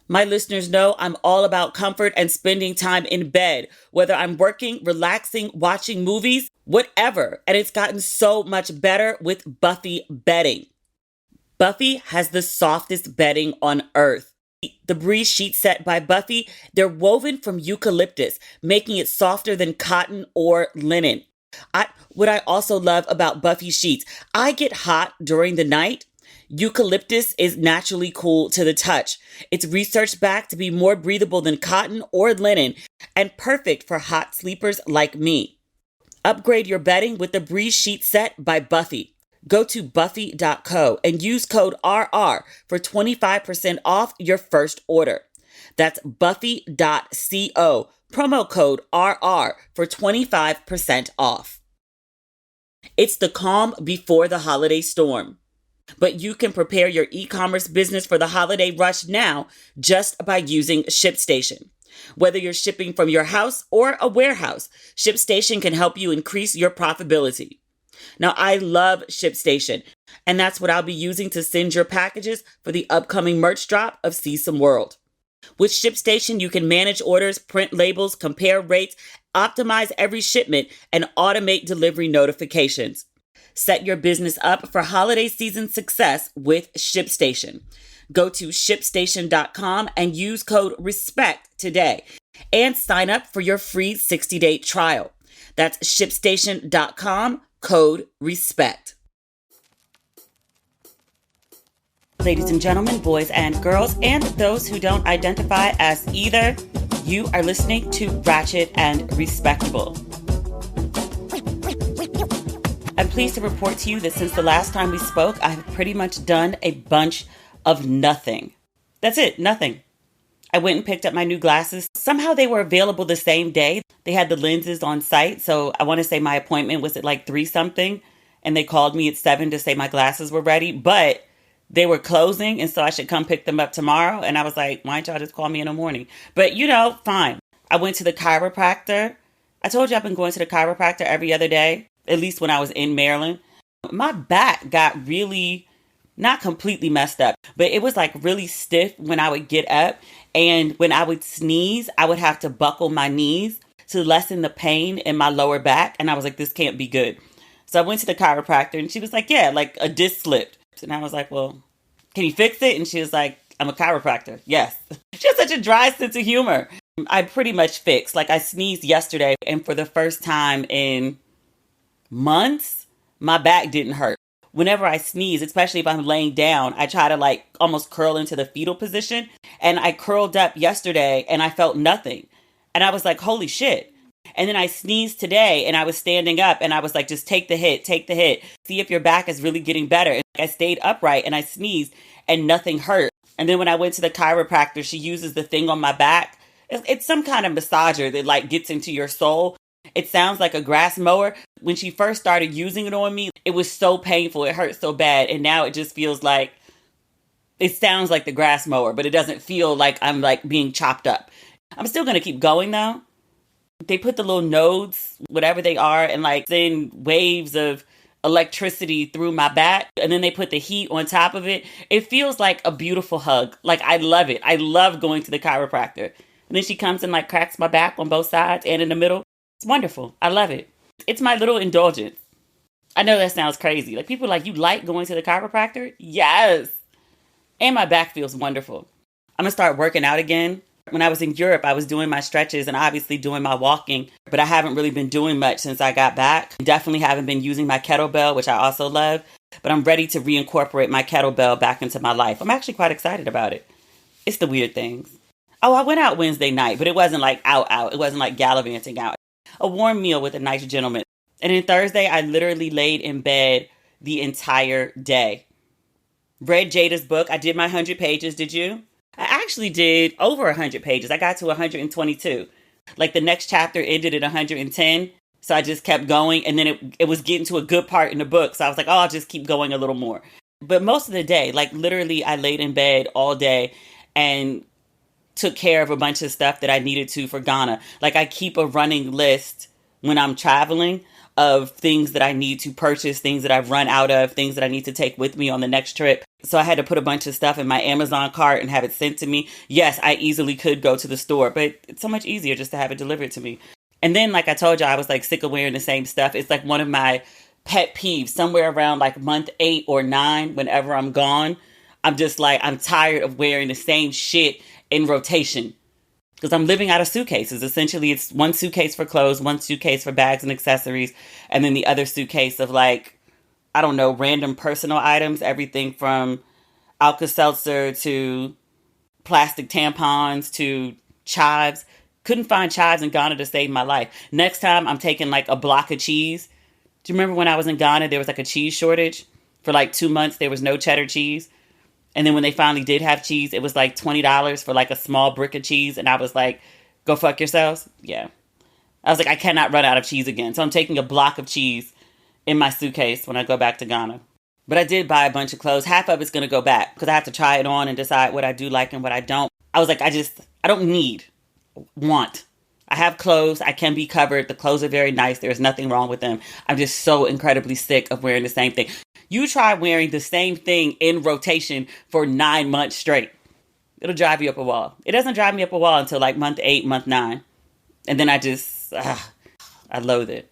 My listeners know I'm all about comfort and spending time in bed, whether I'm working, relaxing, watching movies, whatever. And it's gotten so much better with Buffy bedding. Buffy has the softest bedding on earth. The Breeze sheet set by Buffy, they're woven from eucalyptus, making it softer than cotton or linen. What I also love about Buffy sheets, I get hot during the night. Eucalyptus is naturally cool to the touch. It's research backed to be more breathable than cotton or linen and perfect for hot sleepers like me. Upgrade your bedding with the Breeze sheet set by Buffy. Go to buffy.co and use code RR for 25% off your first order. That's buffy.co, promo code RR for 25% off. It's the calm before the holiday storm. But you can prepare your e-commerce business for the holiday rush now just by using ShipStation. Whether you're shipping from your house or a warehouse, ShipStation can help you increase your profitability. Now, I love ShipStation, and that's what I'll be using to send your packages for the upcoming merch drop of See Some World. With ShipStation, you can manage orders, print labels, compare rates, optimize every shipment, and automate delivery notifications. Set your business up for holiday season success with ShipStation. Go to ShipStation.com and use code RESPECT today and sign up for your free 60-day trial. That's ShipStation.com, code RESPECT. Ladies and gentlemen, boys and girls, and those who don't identify as either, you are listening to Ratchet and Respectable. I'm pleased to report to you that since the last time we spoke, I have pretty much done a bunch of nothing. That's it, nothing. I went and picked up my new glasses. Somehow they were available the same day. They had the lenses on site, so I want to say my appointment was at like 3 something, and they called me at 7 to say my glasses were ready, but they were closing, and so I should come pick them up tomorrow. And I was like, why don't y'all just call me in the morning? But fine. I went to the chiropractor. I told you I've been going to the chiropractor every other day, at least when I was in Maryland. My back got really, not completely messed up, but it was like really stiff when I would get up. And when I would sneeze, I would have to buckle my knees to lessen the pain in my lower back. And I was like, this can't be good. So I went to the chiropractor and she was like, yeah, like a disc slipped. And I was like, well, can you fix it? And she was like, I'm a chiropractor. Yes. She has such a dry sense of humor. I pretty much fixed. Like I sneezed yesterday, and for the first time in months, my back didn't hurt. Whenever I sneeze, especially if I'm laying down, I try to like almost curl into the fetal position. And I curled up yesterday and I felt nothing. And I was like, holy shit. And then I sneezed today and I was standing up and I was like, just take the hit. See if your back is really getting better. And I stayed upright and I sneezed and nothing hurt. And then when I went to the chiropractor, she uses the thing on my back. It's some kind of massager that like gets into your soul. It sounds like a grass mower. When she first started using it on me, it was so painful. It hurt so bad. And now it just feels like, it sounds like the grass mower, but it doesn't feel like I'm like being chopped up. I'm still going to keep going though. They put the little nodes, whatever they are, and like send waves of electricity through my back. And then they put the heat on top of it. It feels like a beautiful hug. Like I love it. I love going to the chiropractor. And then she comes and like cracks my back on both sides and in the middle. It's wonderful. I love it. It's my little indulgence. I know that sounds crazy. Like people are like, you like going to the chiropractor? Yes. And my back feels wonderful. I'm going to start working out again. When I was in Europe, I was doing my stretches and obviously doing my walking, but I haven't really been doing much since I got back. Definitely haven't been using my kettlebell, which I also love, but I'm ready to reincorporate my kettlebell back into my life. I'm actually quite excited about it. It's the weird things. Oh, I went out Wednesday night, but it wasn't like out. It wasn't like gallivanting out. A warm meal with a nice gentleman. And then Thursday, I literally laid in bed the entire day. Read Jada's book. I did my 100 pages. Did you? I actually did over 100 pages. I got to 122. Like the next chapter ended at 110. So I just kept going. And then it was getting to a good part in the book. So I was like, oh, I'll just keep going a little more. But most of the day, like literally I laid in bed all day and took care of a bunch of stuff that I needed to for Ghana. Like I keep a running list when I'm traveling of things that I need to purchase, things that I've run out of, things that I need to take with me on the next trip. So I had to put a bunch of stuff in my Amazon cart and have it sent to me. Yes, I easily could go to the store, but it's so much easier just to have it delivered to me. And then, like I told you, I was like sick of wearing the same stuff. It's like one of my pet peeves. Somewhere around like month 8 or 9, whenever I'm gone, I'm just like, I'm tired of wearing the same shit in rotation. Because I'm living out of suitcases. Essentially, it's one suitcase for clothes, one suitcase for bags and accessories, and then the other suitcase of like, I don't know, random personal items. Everything from Alka-Seltzer to plastic tampons to chives. Couldn't find chives in Ghana to save my life. Next time, I'm taking like a block of cheese. Do you remember when I was in Ghana, there was like a cheese shortage? For like 2 months, there was no cheddar cheese. And then when they finally did have cheese, it was like $20 for like a small brick of cheese. And I was like, go fuck yourselves. Yeah. I was like, I cannot run out of cheese again. So I'm taking a block of cheese in my suitcase when I go back to Ghana. But I did buy a bunch of clothes. Half of it's going to go back because I have to try it on and decide what I do like and what I don't. I was like, I don't want. I have clothes. I can be covered. The clothes are very nice. There's nothing wrong with them. I'm just so incredibly sick of wearing the same thing. You try wearing the same thing in rotation for 9 months straight. It'll drive you up a wall. It doesn't drive me up a wall until like month 8, month 9. And then I loathe it.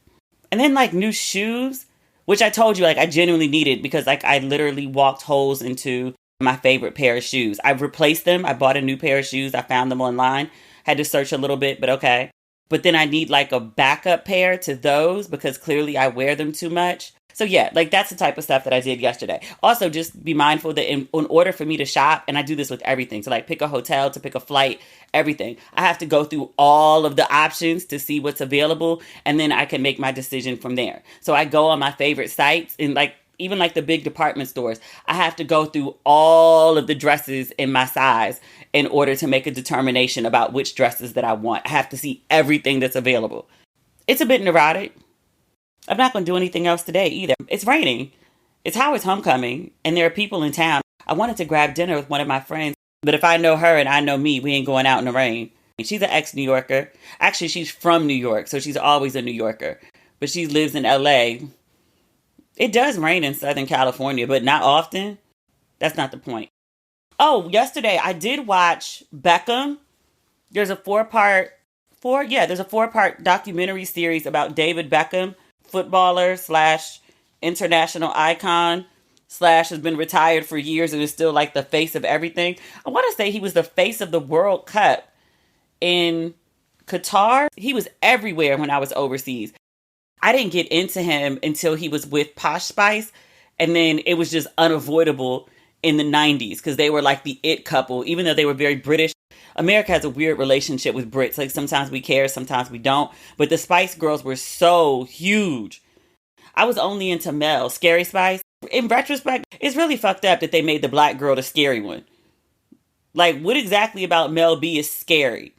And then like new shoes, which I told you like I genuinely needed because like I literally walked holes into my favorite pair of shoes. I've replaced them. I bought a new pair of shoes. I found them online. Had to search a little bit, but okay. But then I need like a backup pair to those because clearly I wear them too much. So yeah, like that's the type of stuff that I did yesterday. Also, just be mindful that in order for me to shop, and I do this with everything, to like pick a hotel, to pick a flight, everything, I have to go through all of the options to see what's available, and then I can make my decision from there. So I go on my favorite sites, and like even like the big department stores, I have to go through all of the dresses in my size in order to make a determination about which dresses that I want. I have to see everything that's available. It's a bit neurotic. I'm not going to do anything else today either. It's raining. It's Howard's homecoming, and there are people in town. I wanted to grab dinner with one of my friends, but if I know her and I know me, we ain't going out in the rain. She's an ex-New Yorker. Actually, she's from New York, so she's always a New Yorker. But she lives in LA. It does rain in Southern California, but not often. That's not the point. Oh, yesterday I did watch Beckham. There's a four-part documentary series about David Beckham, footballer / international icon / has been retired for years and is still like the face of everything. I want to say he was the face of the World Cup in Qatar. He was everywhere when I was overseas. I didn't get into him until he was with Posh Spice, and then it was just unavoidable in the 90s because they were like the it couple, even though they were very British. America has a weird relationship with Brits. Like sometimes we care, sometimes we don't. But the Spice Girls were so huge. I was only into Mel, Scary Spice. In retrospect, it's really fucked up that they made the black girl the scary one. Like, what exactly about Mel B is scary?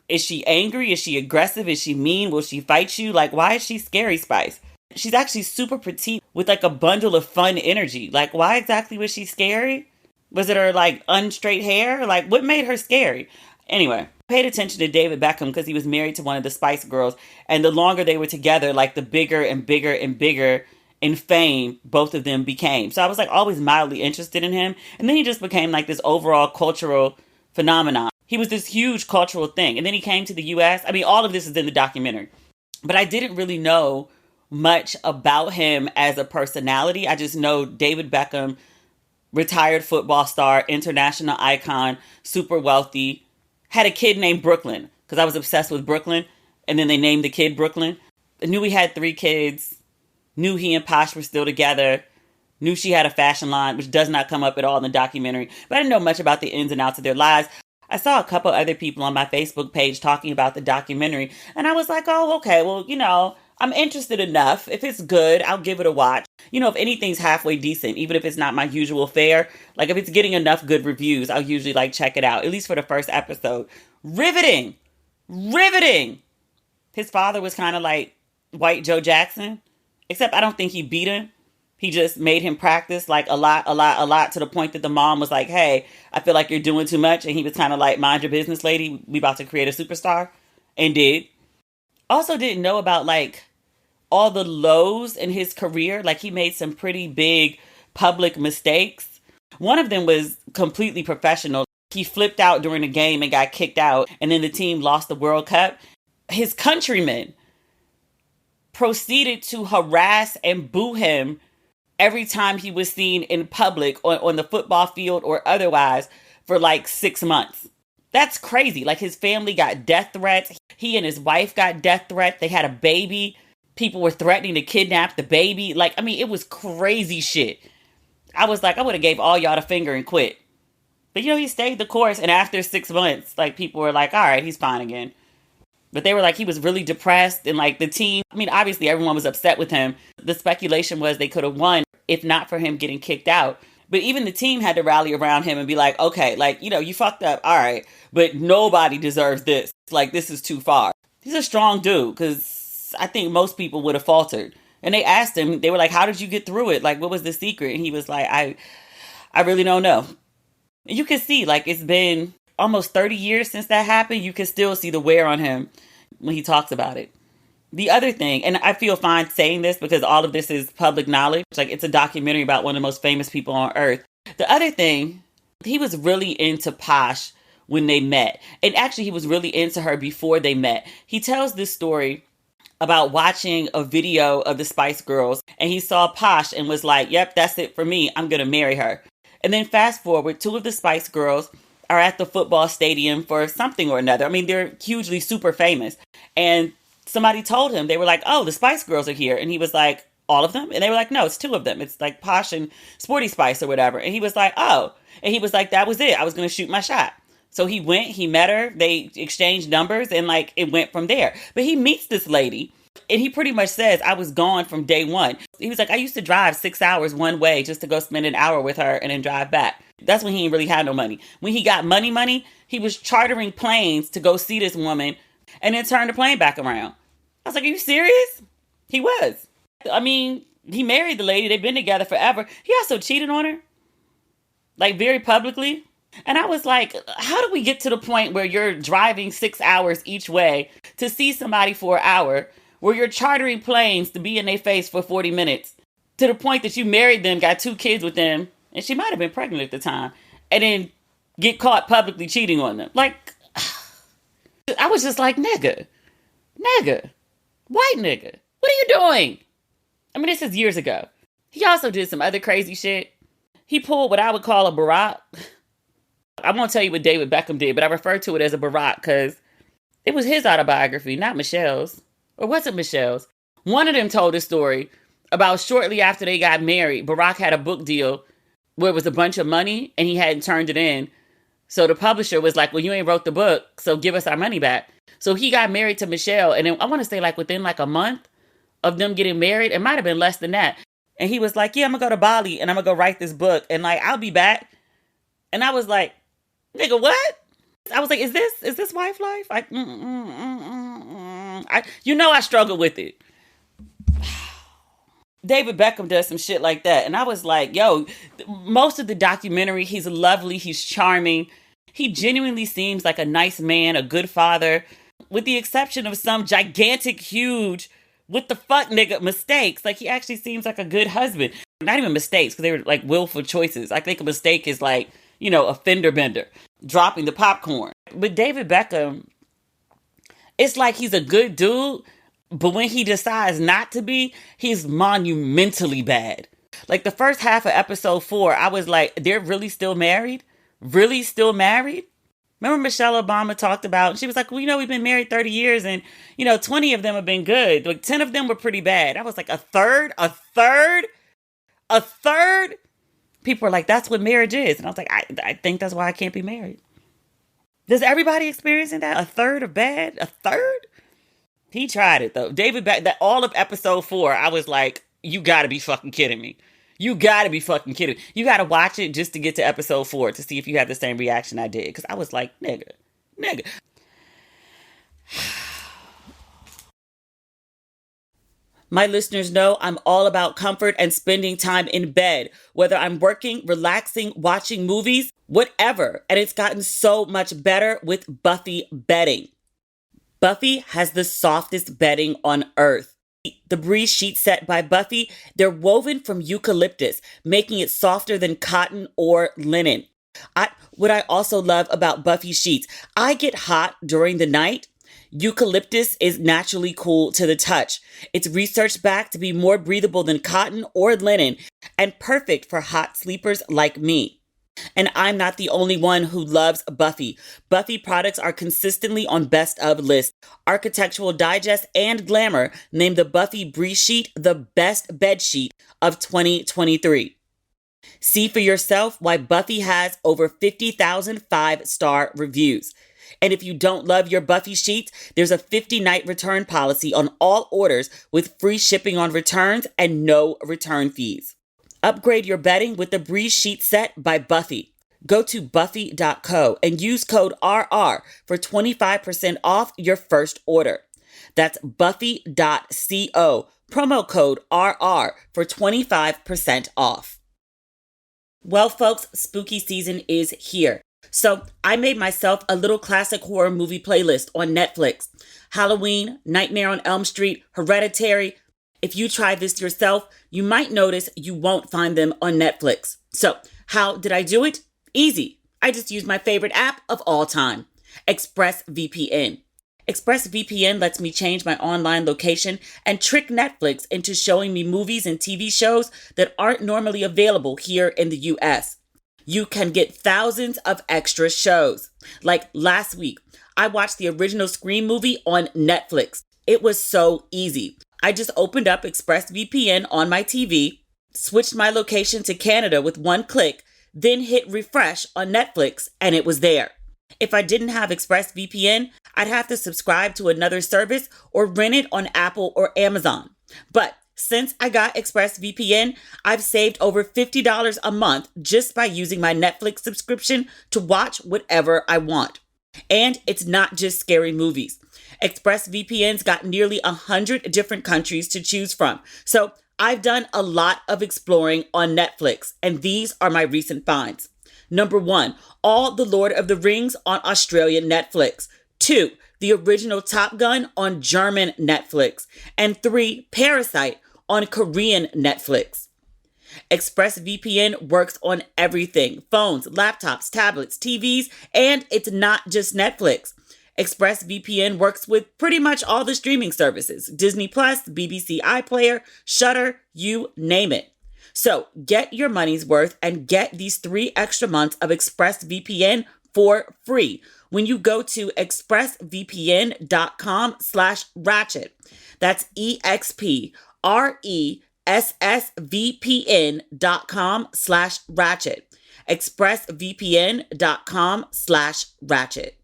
Is she angry? Is she aggressive? Is she mean? Will she fight you? Like, why is she Scary Spice? She's actually super petite with like a bundle of fun energy. Like, why exactly was she scary? Was it her like unstraight hair? Like, what made her scary? Anyway, I paid attention to David Beckham because he was married to one of the Spice Girls. And the longer they were together, like the bigger and bigger and bigger in fame both of them became. So I was like always mildly interested in him. And then he just became like this overall cultural phenomenon. He was this huge cultural thing. And then he came to the US. I mean, all of this is in the documentary. But I didn't really know much about him as a personality. I just know David Beckham, retired football star, international icon, super wealthy, had a kid named Brooklyn because I was obsessed with Brooklyn. And then they named the kid Brooklyn. I knew he had 3 kids. Knew he and Posh were still together. Knew she had a fashion line, which does not come up at all in the documentary. But I didn't know much about the ins and outs of their lives. I saw a couple other people on my Facebook page talking about the documentary. And I was like, oh, okay, well, you know, I'm interested enough. If it's good, I'll give it a watch. You know, if anything's halfway decent, even if it's not my usual fare, like if it's getting enough good reviews, I'll usually like check it out, at least for the first episode. Riveting. His father was kind of like white Joe Jackson, except I don't think he beat him. He just made him practice like a lot to the point that the mom was like, hey, I feel like you're doing too much. And he was kind of like, mind your business, lady. We about to create a superstar. And did. Also didn't know about like all the lows in his career. Like he made some pretty big public mistakes. One of them was completely professional. He flipped out during a game and got kicked out, and then the team lost the World Cup. His countrymen proceeded to harass and boo him every time he was seen in public on the football field or otherwise for like 6 months. That's crazy. Like, his family got death threats. He and his wife got death threats. They had a baby. People were threatening to kidnap the baby. Like, I mean, it was crazy shit. I was like, I would have gave all y'all the finger and quit. But, you know, he stayed the course. And after 6 months, like, people were like, all right, he's fine again. But they were like, he was really depressed. And like the team, I mean, obviously everyone was upset with him. The speculation was they could have won if not for him getting kicked out. But even the team had to rally around him and be like, okay, like, you know, you fucked up. All right. But nobody deserves this. Like, this is too far. He's a strong dude, because I think most people would have faltered. And they asked him, they were like, how did you get through it? Like, what was the secret? And he was like, I really don't know. And you can see, like, it's been almost 30 years since that happened. You can still see the wear on him when he talks about it. The other thing, and I feel fine saying this because all of this is public knowledge. Like, it's a documentary about one of the most famous people on earth. The other thing, he was really into Posh when they met. And actually, he was really into her before they met. He tells this story about watching a video of the Spice Girls, and he saw Posh and was like, yep, that's it for me. I'm going to marry her. And then fast forward, 2 of the Spice Girls are at the football stadium for something or another. I mean, they're hugely super famous. And somebody told him, they were like, oh, the Spice Girls are here. And he was like, all of them? And they were like, no, it's 2 of them. It's like Posh and Sporty Spice or whatever. And he was like, oh. And he was like, that was it. I was going to shoot my shot. So he went, he met her, they exchanged numbers, and like it went from there. But he meets this lady, and he pretty much says, I was gone from day one. He was like, I used to drive 6 hours one way just to go spend an hour with her and then drive back. That's when he didn't really have no money. When he got money, he was chartering planes to go see this woman and then turn the plane back around. I was like, are you serious? He was. I mean, he married the lady. They've been together forever. He also cheated on her, like, very publicly. And I was like, how do we get to the point where you're driving 6 hours each way to see somebody for an hour, where you're chartering planes to be in their face for 40 minutes, to the point that you married them, got 2 kids with them, and she might have been pregnant at the time, and then get caught publicly cheating on them? Like, I was just like, nigga, white nigga, what are you doing? I mean, this is years ago. He also did some other crazy shit. He pulled what I would call a Barack. I won't tell you what David Beckham did, but I refer to it as a Barack because it was his autobiography, not Michelle's. Or was it Michelle's? One of them told a story about shortly after they got married, Barack had a book deal where it was a bunch of money and he hadn't turned it in. So the publisher was like, well, you ain't wrote the book, so give us our money back. So he got married to Michelle, and then I want to say like within like a month of them getting married, it might have been less than that. And he was like, yeah, I'm going to go to Bali and I'm going to go write this book and like, I'll be back. And I was like, nigga, what? I was like, is this wife life? Like, I struggle with it. David Beckham does some shit like that. And I was like, yo, most of the documentary, he's lovely. He's charming. He genuinely seems like a nice man, a good father, with the exception of some gigantic, huge, what the fuck, nigga, mistakes. Like, he actually seems like a good husband. Not even mistakes, because they were like willful choices. I think a mistake is like, you know, a fender bender, dropping the popcorn. But David Beckham, it's like he's a good dude, but when he decides not to be, he's monumentally bad. Like the first half of episode 4, I was like, they're really still married? Really still married? Remember Michelle Obama talked about, she was like, well, you know, we've been married 30 years and, you know, 20 of them have been good. Like 10 of them were pretty bad. I was like, a third? People are like, that's what marriage is. And I was like, I think that's why I can't be married. Does everybody experiencing that? A third of bad? A third? He tried it though. That all of episode 4, I was like, you gotta be fucking kidding me. You gotta be fucking kidding. You gotta watch it just to get to episode 4 to see if you have the same reaction I did. Because I was like, nigga. My listeners know I'm all about comfort and spending time in bed, whether I'm working, relaxing, watching movies, whatever. And it's gotten so much better with Buffy bedding. Buffy has the softest bedding on earth. The Breeze sheet set by Buffy, they're woven from eucalyptus, making it softer than cotton or linen. What I also love about Buffy sheets, I get hot during the night. Eucalyptus is naturally cool to the touch. It's research backed to be more breathable than cotton or linen and perfect for hot sleepers like me. And I'm not the only one who loves Buffy. Buffy products are consistently on best of lists. Architectural Digest and Glamour named the Buffy Breeze Sheet the best bed sheet of 2023. See for yourself why Buffy has over 50,000 five-star reviews. And if you don't love your Buffy sheets, there's a 50-night return policy on all orders with free shipping on returns and no return fees. Upgrade your bedding with the Breeze Sheet Set by Buffy. Go to buffy.co and use code RR for 25% off your first order. That's buffy.co, promo code RR for 25% off. Well, folks, spooky season is here. So I made myself a little classic horror movie playlist on Netflix. Halloween, Nightmare on Elm Street, Hereditary. If you try this yourself, you might notice you won't find them on Netflix. So how did I do it? Easy. I just used my favorite app of all time, ExpressVPN. ExpressVPN lets me change my online location and trick Netflix into showing me movies and TV shows that aren't normally available here in the US. You can get thousands of extra shows. Like last week, I watched the original Scream movie on Netflix. It was so easy. I just opened up ExpressVPN on my TV, switched my location to Canada with one click, then hit refresh on Netflix, and it was there. If I didn't have ExpressVPN, I'd have to subscribe to another service or rent it on Apple or Amazon. But since I got ExpressVPN, I've saved over $50 a month just by using my Netflix subscription to watch whatever I want. And it's not just scary movies. ExpressVPN's got nearly 100 different countries to choose from. So I've done a lot of exploring on Netflix, and these are my recent finds. Number 1, all the Lord of the Rings on Australian Netflix. 2, the original Top Gun on German Netflix. And 3, Parasite on Korean Netflix. ExpressVPN works on everything: phones, laptops, tablets, TVs, and it's not just Netflix. ExpressVPN works with pretty much all the streaming services: Disney Plus, BBC iPlayer, Shudder, you name it. So get your money's worth and get these 3 extra months of ExpressVPN for free when you go to expressvpn.com/ratchet. That's expressvpn.com/ratchet. expressvpn.com/ratchet.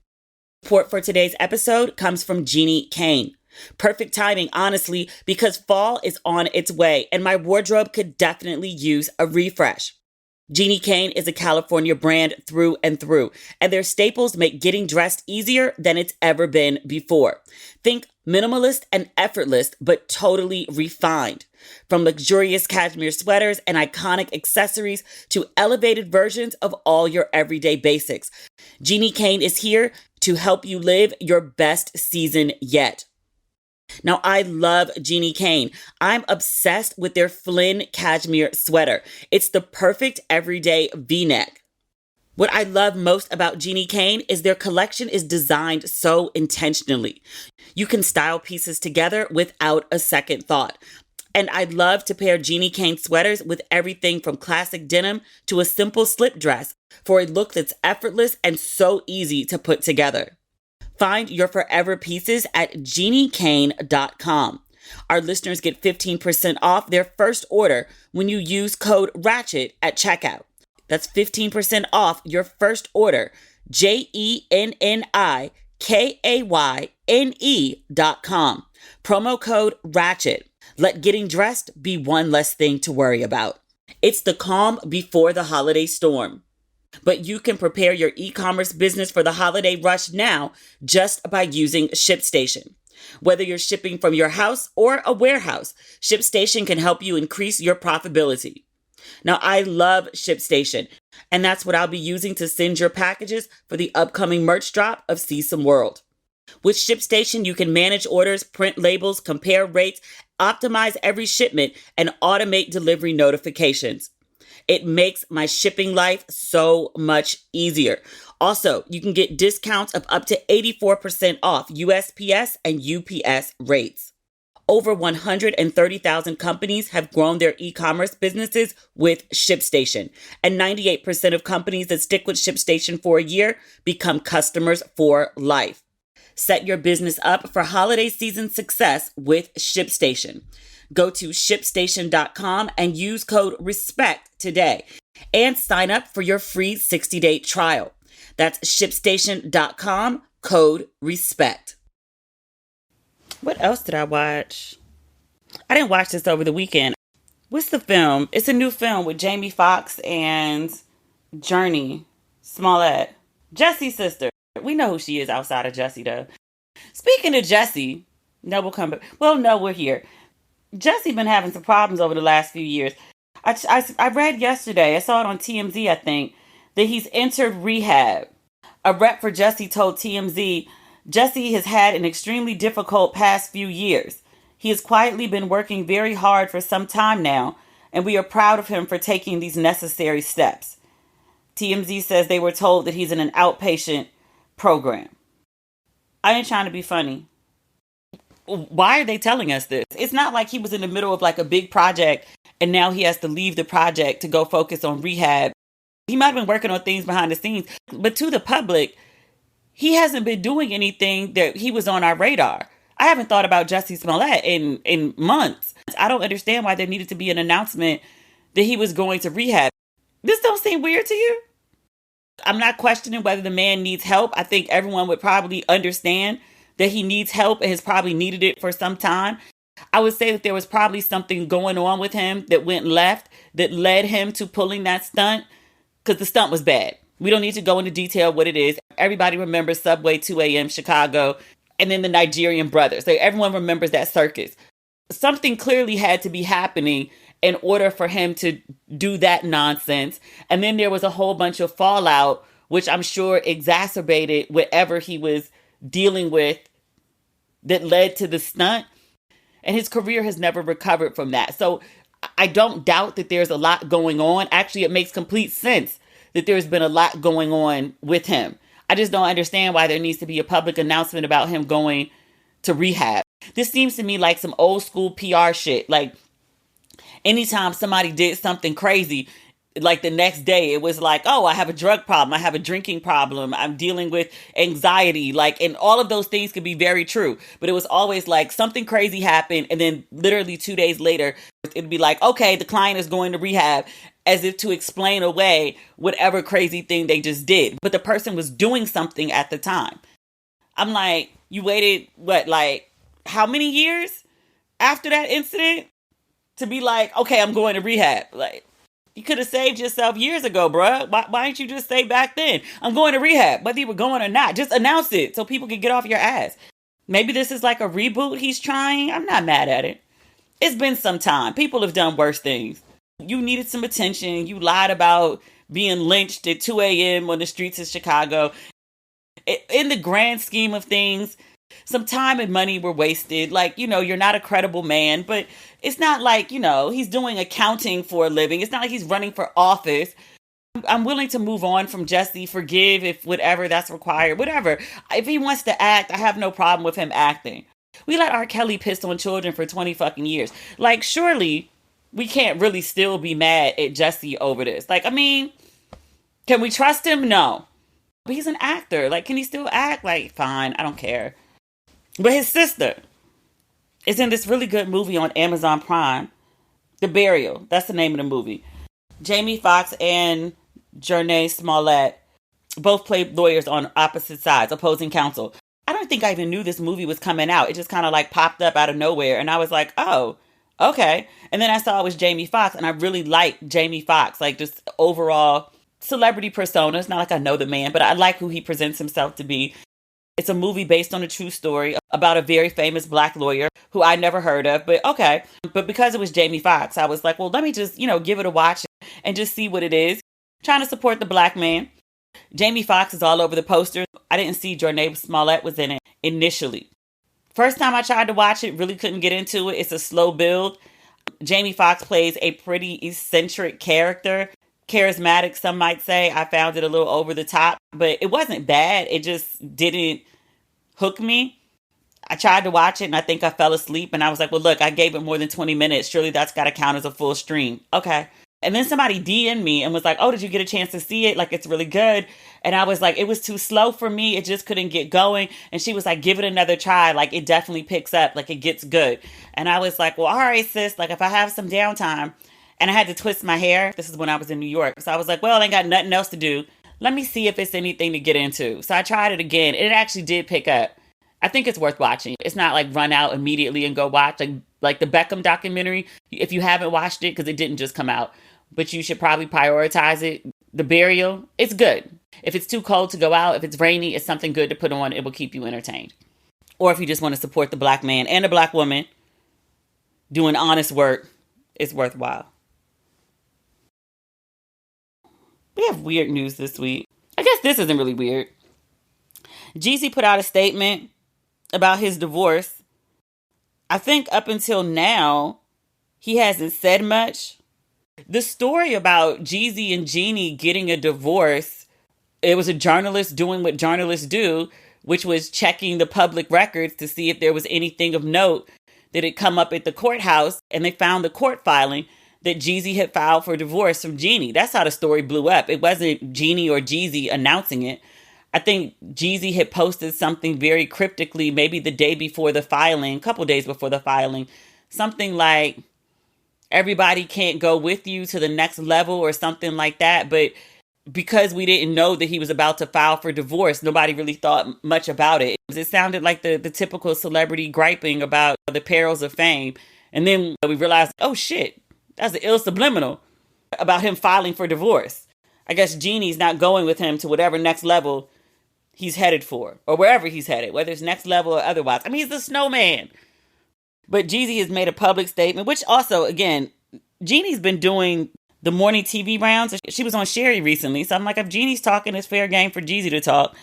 Support for today's episode comes from Jeannie Kane. Perfect timing, honestly, because fall is on its way and my wardrobe could definitely use a refresh. Jeannie Kane is a California brand through and through, and their staples make getting dressed easier than it's ever been before. Think minimalist and effortless, but totally refined. From luxurious cashmere sweaters and iconic accessories to elevated versions of all your everyday basics, Jeannie Kane is here to help you live your best season yet. Now, I love Jeannie Kane. I'm obsessed with their Flynn cashmere sweater. It's the perfect everyday V-neck. What I love most about Jeannie Kane is their collection is designed so intentionally. You can style pieces together without a second thought. And I'd love to pair Jeannie Kane sweaters with everything from classic denim to a simple slip dress for a look that's effortless and so easy to put together. Find your forever pieces at jeanniekane.com. Our listeners get 15% off their first order when you use code RATCHET at checkout. That's 15% off your first order, JENNIKAYNE.com. Promo code RATCHET. Let getting dressed be one less thing to worry about. It's the calm before the holiday storm. But you can prepare your e-commerce business for the holiday rush now just by using ShipStation. Whether you're shipping from your house or a warehouse, ShipStation can help you increase your profitability. Now, I love ShipStation, and that's what I'll be using to send your packages for the upcoming merch drop of See Some World. With ShipStation, you can manage orders, print labels, compare rates, optimize every shipment, and automate delivery notifications. It makes my shipping life so much easier. Also, you can get discounts of up to 84% off USPS and UPS rates. Over 130,000 companies have grown their e-commerce businesses with ShipStation, and 98% of companies that stick with ShipStation for a year become customers for life. Set your business up for holiday season success with ShipStation. Go to ShipStation.com and use code RESPECT today and sign up for your free 60-day trial. That's ShipStation.com, code RESPECT. What else did I watch? I didn't watch this over the weekend. What's the film? It's a new film with Jamie Foxx and Jeannie Smollett. Jussie's sister. We know who she is outside of Jussie, though. Speaking of Jussie, no, we'll come back. Well, no, we're here. Jussie been having some problems over the last few years. I read yesterday, I saw it on TMZ, I think, that he's entered rehab. A rep for Jussie told TMZ, Jussie has had an extremely difficult past few years. He has quietly been working very hard for some time now, and we are proud of him for taking these necessary steps. TMZ says they were told that he's in an outpatient program. I ain't trying to be funny. Why are they telling us this? It's not like he was in the middle of like a big project and now he has to leave the project to go focus on rehab. He might have been working on things behind the scenes, but to the public, he hasn't been doing anything that he was on our radar. I haven't thought about Jussie Smollett in months. I don't understand why there needed to be an announcement that he was going to rehab. This don't seem weird to you? I'm not questioning whether the man needs help. I think everyone would probably understand that he needs help and has probably needed it for some time. I would say that there was probably something going on with him that went left that led him to pulling that stunt, because the stunt was bad. We don't need to go into detail what it is. Everybody remembers Subway 2 a.m. Chicago and then the Nigerian brothers. So everyone remembers that circus. Something clearly had to be happening in order for him to do that nonsense. And then there was a whole bunch of fallout, which I'm sure exacerbated whatever he was dealing with that led to the stunt. And his career has never recovered from that. So I don't doubt that there's a lot going on. Actually, it makes complete sense that there's been a lot going on with him. I just don't understand why there needs to be a public announcement about him going to rehab. This seems to me like some old school PR shit. Like anytime somebody did something crazy, like the next day, it was like, oh, I have a drug problem. I have a drinking problem. I'm dealing with anxiety. Like, and all of those things could be very true. But it was always like something crazy happened. And then literally 2 days later, it'd be like, okay, the client is going to rehab, as if to explain away whatever crazy thing they just did. But the person was doing something at the time. I'm like, you waited, what, like how many years after that incident to be like, okay, I'm going to rehab? Like, you could have saved yourself years ago, bruh. Why didn't you just say back then, I'm going to rehab, whether you were going or not? Just announce it so people can get off your ass. Maybe this is like a reboot he's trying. I'm not mad at it. It's been some time. People have done worse things. You needed some attention. You lied about being lynched at 2 a.m. on the streets of Chicago. In the grand scheme of things, some time and money were wasted. Like, you know, you're not a credible man, but it's not like, you know, he's doing accounting for a living. It's not like he's running for office. I'm willing to move on from Jussie, forgive if whatever that's required, whatever. If he wants to act, I have no problem with him acting. We let R. Kelly piss on children for 20 fucking years. Like, surely we can't really still be mad at Jussie over this. Like, I mean, can we trust him? No. But he's an actor. Like, can he still act? Like, fine, I don't care. But his sister is in this really good movie on Amazon Prime, The Burial. That's the name of the movie. Jamie Foxx and Jeannie Smollett both played lawyers on opposite sides, opposing counsel. I don't think I even knew this movie was coming out. It just kind of like popped up out of nowhere. And I was like, oh, okay. And then I saw it was Jamie Foxx, and I really like Jamie Foxx, like just overall celebrity persona. It's not like I know the man, but I like who he presents himself to be. It's a movie based on a true story about a very famous black lawyer who I never heard of, but okay. But because it was Jamie Foxx, I was like, well, let me just, give it a watch and just see what it is. Trying to support the black man. Jamie Foxx is all over the posters. I didn't see Jeannie Smollett was in it initially. First time I tried to watch it, really couldn't get into it. It's a slow build. Jamie Foxx plays a pretty eccentric character. Charismatic, some might say. I found it a little over the top, but it wasn't bad. It just didn't hook me. I tried to watch it and I think I fell asleep, and I was like, well, look, I gave it more than 20 minutes. Surely that's got to count as a full stream. Okay. And then somebody DM'd me and was like, oh, did you get a chance to see it? Like, it's really good. And I was like, it was too slow for me. It just couldn't get going. And she was like, give it another try. Like, it definitely picks up. Like, it gets good. And I was like, well, all right, sis. Like, if I have some downtime, and I had to twist my hair. This is when I was in New York. So I was like, well, I ain't got nothing else to do. Let me see if it's anything to get into. So I tried it again. It actually did pick up. I think it's worth watching. It's not like run out immediately and go watch. Like the Beckham documentary. If you haven't watched it, because it didn't just come out, but you should probably prioritize it. The Burial, it's good. If it's too cold to go out, if it's rainy, it's something good to put on. It will keep you entertained. Or if you just want to support the black man and the black woman doing honest work, it's worthwhile. We have weird news this week. I guess this isn't really weird. Jeezy put out a statement about his divorce. I think up until now, he hasn't said much. The story about Jeezy and Jeannie getting a divorce, it was a journalist doing what journalists do, which was checking the public records to see if there was anything of note that had come up at the courthouse, and they found the court filing that Jeezy had filed for divorce from Jeannie. That's how the story blew up. It wasn't Jeannie or Jeezy announcing it. I think Jeezy had posted something very cryptically, maybe the day before the filing, a couple days before the filing, something like, everybody can't go with you to the next level or something like that. But because we didn't know that he was about to file for divorce, nobody really thought much about it. It sounded like the typical celebrity griping about the perils of fame. And then we realized, oh shit, that's an ill subliminal about him filing for divorce. I guess Jeannie's not going with him to whatever next level he's headed for, or wherever he's headed, whether it's next level or otherwise. I mean, he's the snowman. But Jeezy has made a public statement, which also, again, Jeannie's been doing the morning TV rounds. She was on Sherry recently. So I'm like, if Jeannie's talking, it's fair game for Jeezy to talk.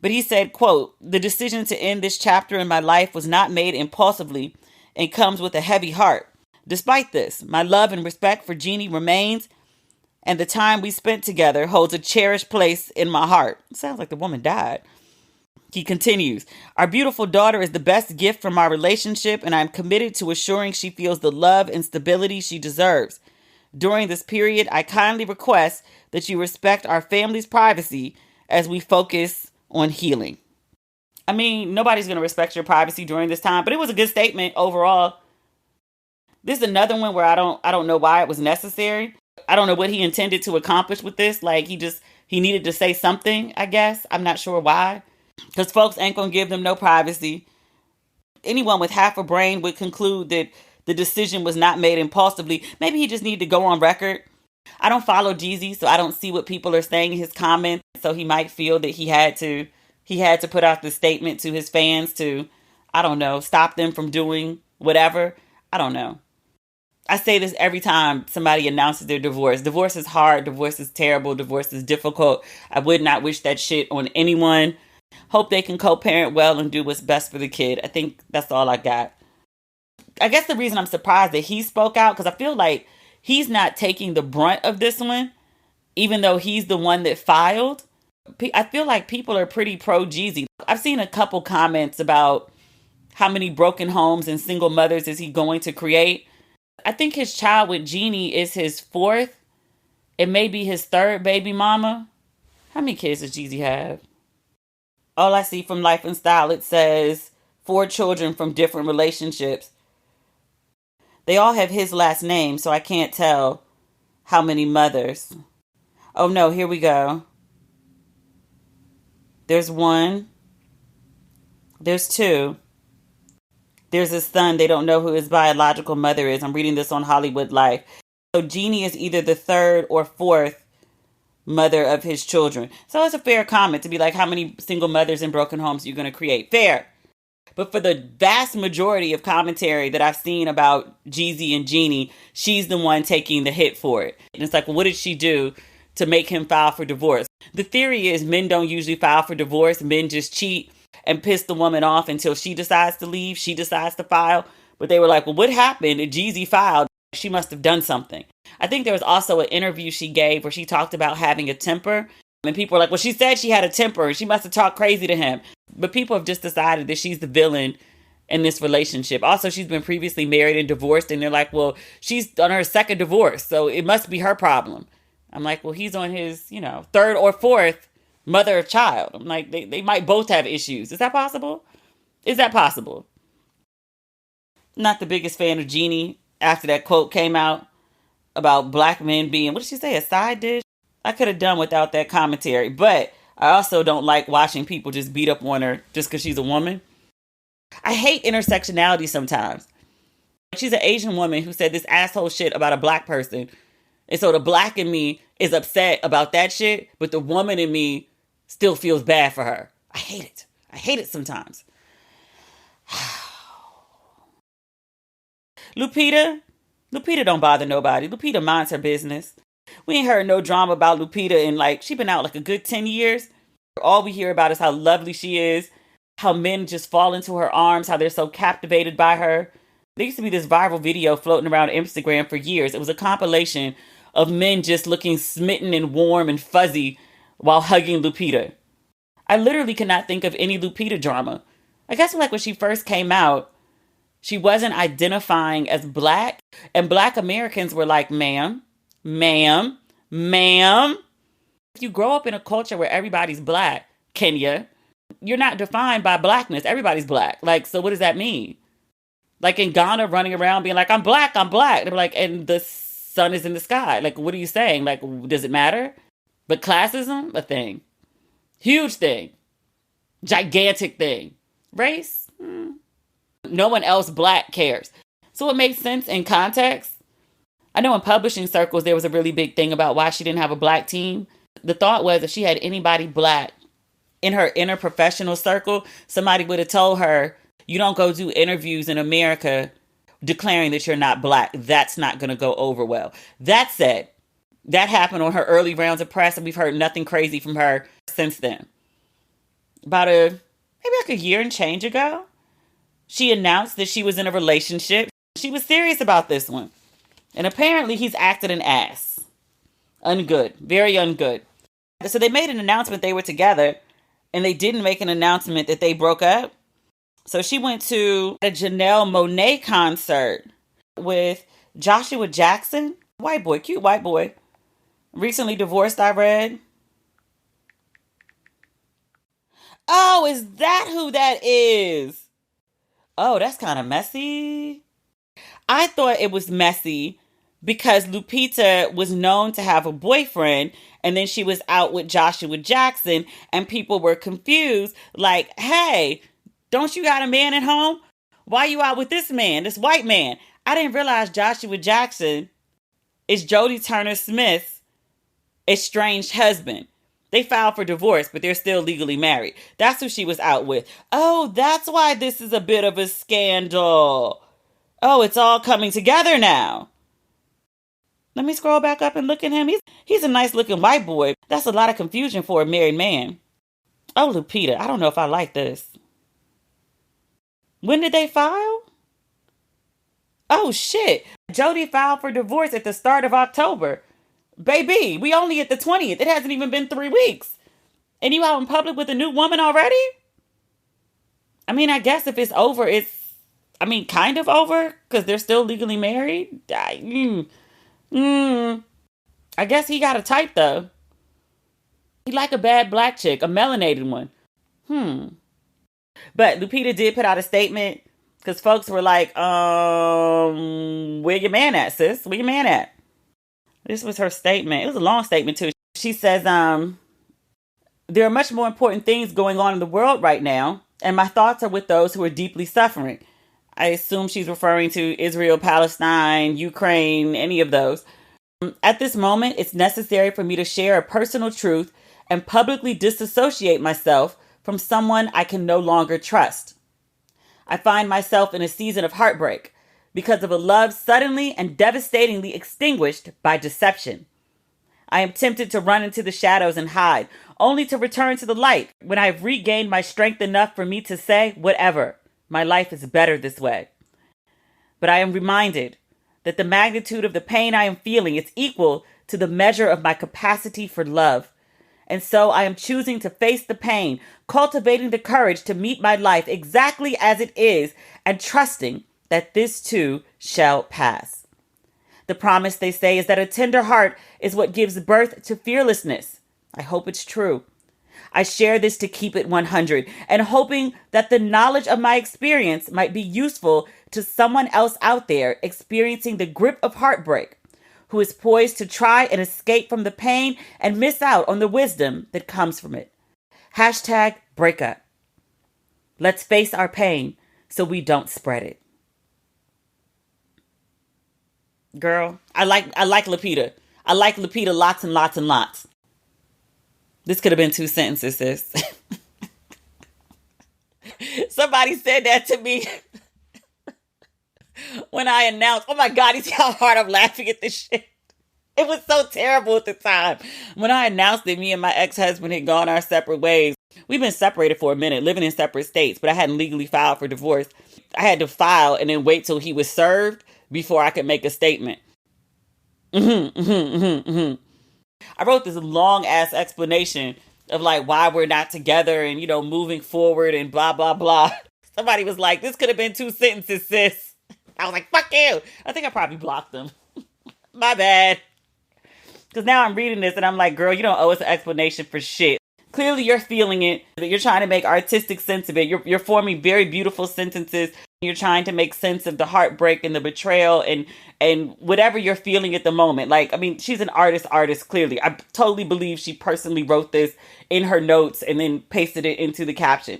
But he said, quote, the decision to end this chapter in my life was not made impulsively and comes with a heavy heart. Despite this, my love and respect for Jeannie remains, and the time we spent together holds a cherished place in my heart. Sounds like the woman died. He continues, our beautiful daughter is the best gift from our relationship, and I'm committed to assuring she feels the love and stability she deserves. During this period, I kindly request that you respect our family's privacy as we focus on healing. I mean, nobody's going to respect your privacy during this time, but it was a good statement overall. This is another one where I don't know why it was necessary. I don't know what he intended to accomplish with this. Like, he needed to say something, I guess. I'm not sure why. Because folks ain't going to give them no privacy. Anyone with half a brain would conclude that the decision was not made impulsively. Maybe he just needed to go on record. I don't follow Jeezy, so I don't see what people are saying in his comments. So he might feel that he had to put out this statement to his fans to, I don't know, stop them from doing whatever. I don't know. I say this every time somebody announces their divorce. Divorce is hard. Divorce is terrible. Divorce is difficult. I would not wish that shit on anyone. Hope they can co-parent well and do what's best for the kid. I think that's all I got. I guess the reason I'm surprised that he spoke out, because I feel like he's not taking the brunt of this one, even though he's the one that filed. I feel like people are pretty pro-Jeezy. I've seen a couple comments about how many broken homes and single mothers is he going to create. I think his child with Jeannie is his fourth. It may be his third baby mama. How many kids does Jeezy have? All I see from Life and Style, it says 4 children from different relationships. They all have his last name, so I can't tell how many mothers. Oh no, here we go. There's 1. There's 2. There's a son. They don't know who his biological mother is. I'm reading this on Hollywood Life. So Jeannie is either the 3rd or 4th mother of his children. So it's a fair comment to be like, how many single mothers and broken homes are you going to create? Fair. But for the vast majority of commentary that I've seen about Jeezy and Jeannie, she's the one taking the hit for it. And it's like, well, what did she do to make him file for divorce? The theory is men don't usually file for divorce. Men just cheat. and piss the woman off until she decides to leave, she decides to file. But they were like, well, what happened? And Jeezy filed. She must have done something. I think there was also an interview she gave where she talked about having a temper. And people were like, well, she said she had a temper and she must have talked crazy to him. But people have just decided that she's the villain in this relationship. Also, she's been previously married and divorced. And they're like, well, she's on her second divorce, so it must be her problem. I'm like, well, he's on his, third or fourth mother of child. I'm like, they might both have issues. Is that possible? Is that possible? Not the biggest fan of Jeannie after that quote came out about black men being, what did she say, a side dish? I could have done without that commentary, but I also don't like watching people just beat up on her just because she's a woman. I hate intersectionality sometimes. She's an Asian woman who said this asshole shit about a black person. And so the black in me is upset about that shit, but the woman in me still feels bad for her. I hate it. I hate it sometimes. Lupita don't bother nobody. Lupita minds her business. We ain't heard no drama about Lupita in she been out a good 10 years. All we hear about is how lovely she is, how men just fall into her arms, how they're so captivated by her. There used to be this viral video floating around Instagram for years. It was a compilation of men just looking smitten and warm and fuzzy while hugging Lupita. I literally cannot think of any Lupita drama. I guess when she first came out, she wasn't identifying as black, and black Americans were like, ma'am. If you grow up in a culture where everybody's black, Kenya, you're not defined by blackness. Everybody's black. So what does that mean? In Ghana, running around being like, I'm black. They're like, and the sun is in the sky. What are you saying? Does it matter? But classism, a thing. Huge thing. Gigantic thing. Race? No one else black cares. So it makes sense in context. I know in publishing circles, there was a really big thing about why she didn't have a black team. The thought was if she had anybody black in her inner professional circle, somebody would have told her, you don't go do interviews in America declaring that you're not black. That's not going to go over well. That said, that happened on her early rounds of press, and we've heard nothing crazy from her since then. About maybe a year and change ago, she announced that she was in a relationship. She was serious about this one. And apparently he's acted an ass. Ungood. Very ungood. So they made an announcement they were together, and they didn't make an announcement that they broke up. So she went to a Janelle Monáe concert with Joshua Jackson. White boy, cute white boy. Recently divorced, I read. Oh, is that who that is? Oh, that's kind of messy. I thought it was messy because Lupita was known to have a boyfriend, and then she was out with Joshua Jackson, and people were confused. Hey, don't you got a man at home? Why you out with this man, this white man? I didn't realize Joshua Jackson is Jodie Turner-Smith's estranged husband. They filed for divorce, but they're still legally married. That's who she was out with. Oh, that's why this is a bit of a scandal. Oh, it's all coming together now. Let me scroll back up and look at him. He's a nice looking white boy. That's a lot of confusion for a married man. Oh, Lupita, I don't know if I like this. When did they file? Oh, shit. Jodie filed for divorce at the start of October. Baby, we only at the 20th. It hasn't even been 3 weeks. And you out in public with a new woman already? I guess if it's over, it's, kind of over because they're still legally married. I guess he got a type, though. He like a bad black chick, a melanated one. But Lupita did put out a statement because folks were like, where your man at, sis? Where your man at? This was her statement. It was a long statement, too. She says, there are much more important things going on in the world right now, and my thoughts are with those who are deeply suffering. I assume she's referring to Israel, Palestine, Ukraine, any of those. At this moment, it's necessary for me to share a personal truth and publicly disassociate myself from someone I can no longer trust. I find myself in a season of heartbreak because of a love suddenly and devastatingly extinguished by deception. I am tempted to run into the shadows and hide, only to return to the light when I have regained my strength enough for me to say, whatever, my life is better this way. But I am reminded that the magnitude of the pain I am feeling is equal to the measure of my capacity for love. And so I am choosing to face the pain, cultivating the courage to meet my life exactly as it is, and trusting that this too shall pass. The promise, they say, is that a tender heart is what gives birth to fearlessness. I hope it's true. I share this to keep it 100 and hoping that the knowledge of my experience might be useful to someone else out there experiencing the grip of heartbreak, who is poised to try and escape from the pain and miss out on the wisdom that comes from it. Hashtag breakup. Let's face our pain so we don't spread it. Girl, I like Lupita. I like Lupita lots and lots and lots. This could have been 2 sentences, sis. Somebody said that to me when I announced, oh my God, you see how hard I'm laughing at this shit. It was so terrible at the time. When I announced that me and my ex-husband had gone our separate ways, we've been separated for a minute, living in separate states, but I hadn't legally filed for divorce. I had to file and then wait till he was served before I could make a statement. I wrote this long ass explanation of like why we're not together and, moving forward and blah, blah, blah. Somebody was like, this could have been 2 sentences, sis. I was like, fuck you. I think I probably blocked them. My bad. Because now I'm reading this and I'm like, girl, you don't owe us an explanation for shit. Clearly you're feeling it. You're trying to make artistic sense of it. You're forming very beautiful sentences. You're trying to make sense of the heartbreak and the betrayal and whatever you're feeling at the moment. Like, I mean, she's an artist, clearly. I totally believe she personally wrote this in her notes and then pasted it into the caption.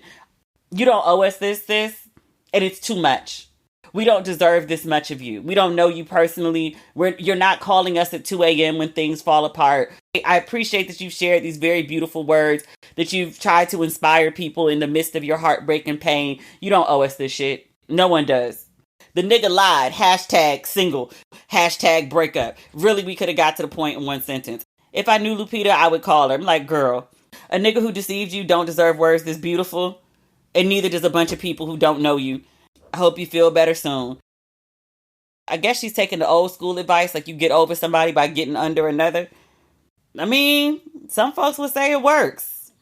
You don't owe us this, sis. And it's too much. We don't deserve this much of you. We don't know you personally. You're not calling us at 2 a.m. when things fall apart. I appreciate that you've shared these very beautiful words, that you've tried to inspire people in the midst of your heartbreak and pain. You don't owe us this shit. No one does. The nigga lied. Hashtag single. Hashtag breakup. Really, we could have got to the point in 1 sentence. If I knew Lupita, I would call her. I'm like, girl, a nigga who deceived you don't deserve words this beautiful. And neither does a bunch of people who don't know you. I hope you feel better soon. I guess she's taking the old school advice, like you get over somebody by getting under another. I mean, some folks would say it works.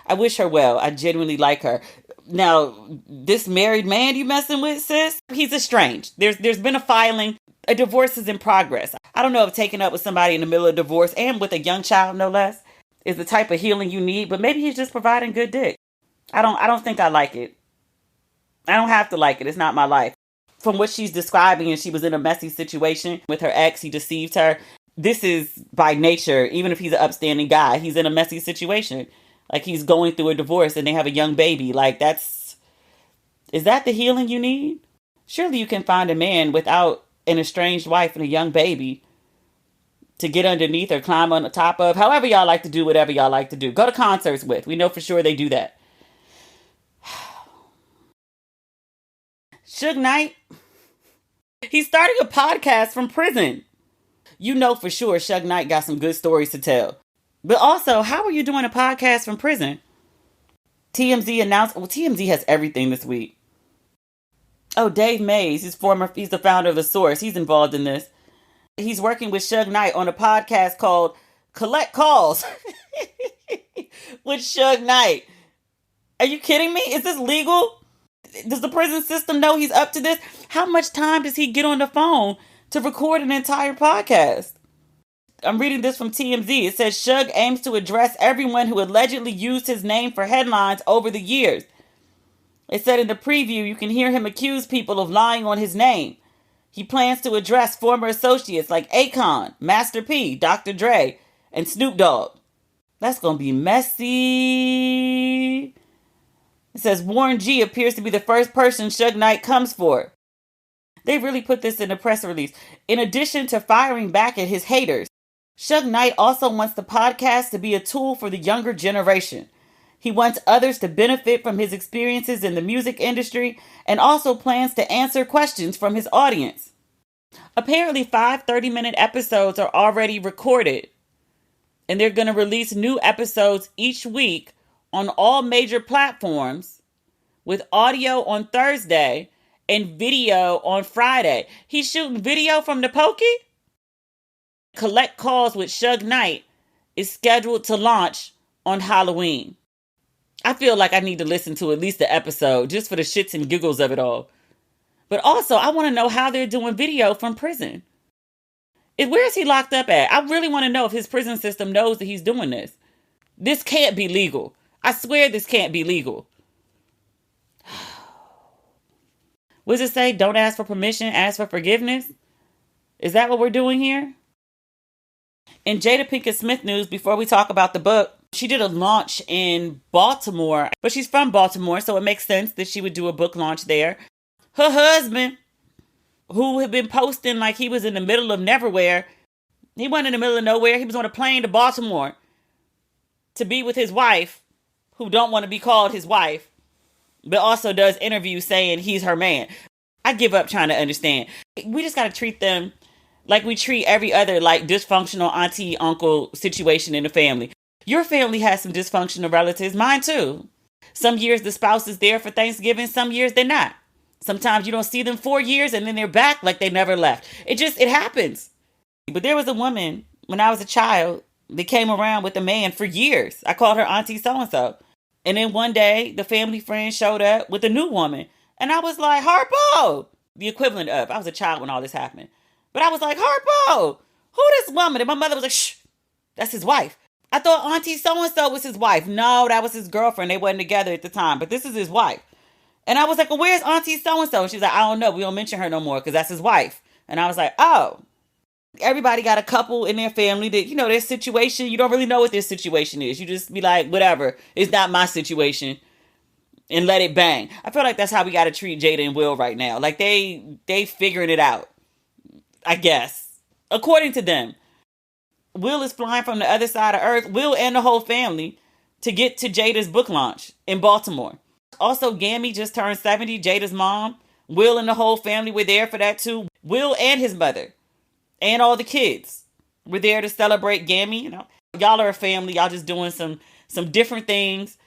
I wish her well. I genuinely like her. Now, this married man you messing with, sis, he's estranged. There's been a filing. A divorce is in progress. I don't know if taking up with somebody in the middle of divorce and with a young child, no less, is the type of healing you need, but maybe he's just providing good dick. I don't think I like it. I don't have to like it. It's not my life. From what she's describing, and she was in a messy situation with her ex, he deceived her. This is by nature, even if he's an upstanding guy, he's in a messy situation. Like he's going through a divorce and they have a young baby. Like is that the healing you need? Surely you can find a man without an estranged wife and a young baby to get underneath or climb on the top of. However y'all like to do whatever y'all like to do. Go to concerts with. We know for sure they do that. Suge Knight, he's starting a podcast from prison. You know for sure Suge Knight got some good stories to tell. But also, how are you doing a podcast from prison? TMZ announced, TMZ has everything this week. Oh, Dave Mays, he's the founder of The Source. He's involved in this. He's working with Suge Knight on a podcast called Collect Calls with Suge Knight. Are you kidding me? Is this legal? Does the prison system know he's up to this? How much time does he get on the phone to record an entire podcast? I'm reading this from TMZ. It says Suge aims to address everyone who allegedly used his name for headlines over the years. It said in the preview you can hear him accuse people of lying on his name. He plans to address former associates like Akon, Master P, Dr. Dre, and Snoop Dogg. That's going to be messy. It says Warren G appears to be the first person Suge Knight comes for. They really put this in a press release. In addition to firing back at his haters, Suge Knight also wants the podcast to be a tool for the younger generation. He wants others to benefit from his experiences in the music industry and also plans to answer questions from his audience. Apparently 5 30-minute episodes are already recorded. And they're going to release new episodes each week on all major platforms with audio on Thursday and video on Friday. He's shooting video from the Pokey? Collect Calls with Suge Knight is scheduled to launch on Halloween. I feel like I need to listen to at least the episode just for the shits and giggles of it all. But also, I want to know how they're doing video from prison. Where is he locked up at? I really want to know if his prison system knows that he's doing this. This can't be legal. I swear this can't be legal. What does it say? Don't ask for permission, ask for forgiveness? Is that what we're doing here? In Jada Pinkett Smith news, before we talk about the book, she did a launch in Baltimore, but she's from Baltimore, so it makes sense that she would do a book launch there. Her husband, who had been posting like he was in the middle of nowhere, he wasn't in the middle of nowhere. He was on a plane to Baltimore to be with his wife, who don't want to be called his wife, but also does interviews saying he's her man. I give up trying to understand. We just got to treat them like we treat every other like dysfunctional auntie, uncle situation in the family. Your family has some dysfunctional relatives. Mine too. Some years the spouse is there for Thanksgiving. Some years they're not. Sometimes you don't see them 4 years and then they're back like they never left. It happens. But there was a woman when I was a child that came around with a man for years. I called her Auntie so-and-so. And then one day the family friend showed up with a new woman. And I was like, Harpo! The equivalent of, I was a child when all this happened. But I was like, Harpo! Who this woman? And my mother was like, shh, that's his wife. I thought Auntie so-and-so was his wife. No, that was his girlfriend. They wasn't together at the time, but this is his wife. And I was like, well, where's Auntie so-and-so? And she's like, I don't know. We don't mention her no more because that's his wife. And I was like, oh, everybody got a couple in their family that, their situation, you don't really know what their situation is. You just be like, whatever. It's not my situation. And let it bang. I feel like that's how we got to treat Jada and Will right now. Like they figuring it out, I guess. According to them. Will is flying from the other side of Earth, Will and the whole family, to get to Jada's book launch in Baltimore. Also, Gammy just turned 70, Jada's mom. Will and the whole family were there for that too. Will and his mother and all the kids were there to celebrate Gammy. Y'all are a family. Y'all just doing some different things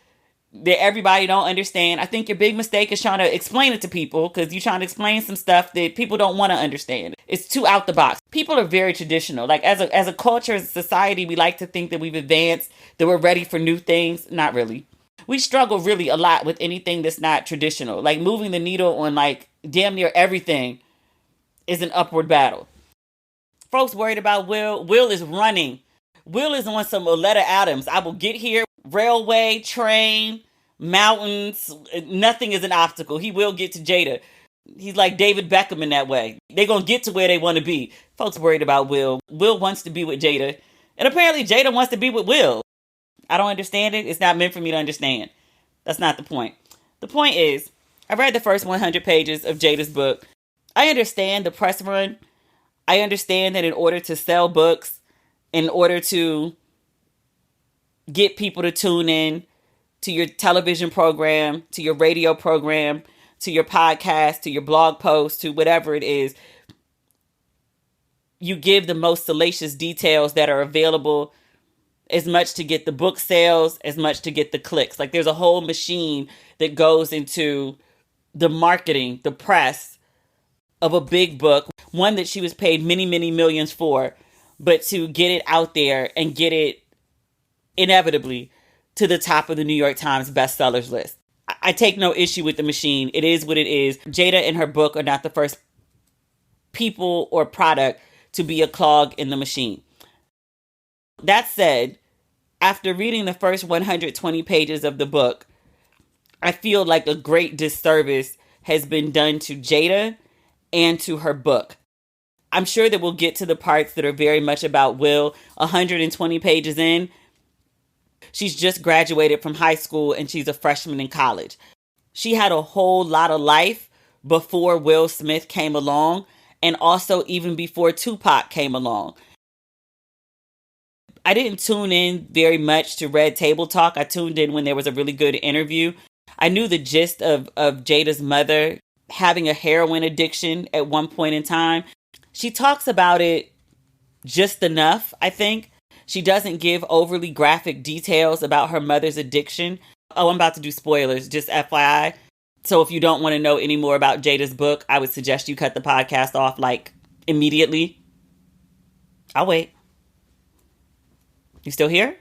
that everybody don't understand. I think your big mistake is trying to explain it to people because you're trying to explain some stuff that people don't want to understand. It's too out the box. People are very traditional. Like as a culture, as a society, we like to think that we've advanced, that we're ready for new things. Not really. We struggle really a lot with anything that's not traditional. Like moving the needle on like damn near everything is an upward battle. Folks worried about Will. Will is running. Will is on some Oleta Adams. I will get here. Railway, train, mountains. Nothing is an obstacle. He will get to Jada. He's like David Beckham in that way. They're going to get to where they want to be. Folks worried about Will. Will wants to be with Jada. And apparently Jada wants to be with Will. I don't understand it. It's not meant for me to understand. That's not the point. The point is, I read the first 100 pages of Jada's book. I understand the press run. I understand that in order to sell books, in order to get people to tune in to your television program, to your radio program, to your podcast, to your blog post, to whatever it is, you give the most salacious details that are available, as much to get the book sales, as much to get the clicks. Like there's a whole machine that goes into the marketing, the press of a big book, one that she was paid many, many millions for, but to get it out there and get it inevitably to the top of the New York Times bestsellers list. I take no issue with the machine. It is what it is. Jada and her book are not the first people or product to be a clog in the machine. That said, after reading the first 120 pages of the book, I feel like a great disservice has been done to Jada and to her book. I'm sure that we'll get to the parts that are very much about Will. 120 pages in, she's just graduated from high school and she's a freshman in college. She had a whole lot of life before Will Smith came along, and also even before Tupac came along. I didn't tune in very much to Red Table Talk. I tuned in when there was a really good interview. I knew the gist of Jada's mother having a heroin addiction at one point in time. She talks about it just enough, I think. She doesn't give overly graphic details about her mother's addiction. Oh, I'm about to do spoilers, just FYI. So if you don't want to know any more about Jada's book, I would suggest you cut the podcast off like immediately. I'll wait. You still here?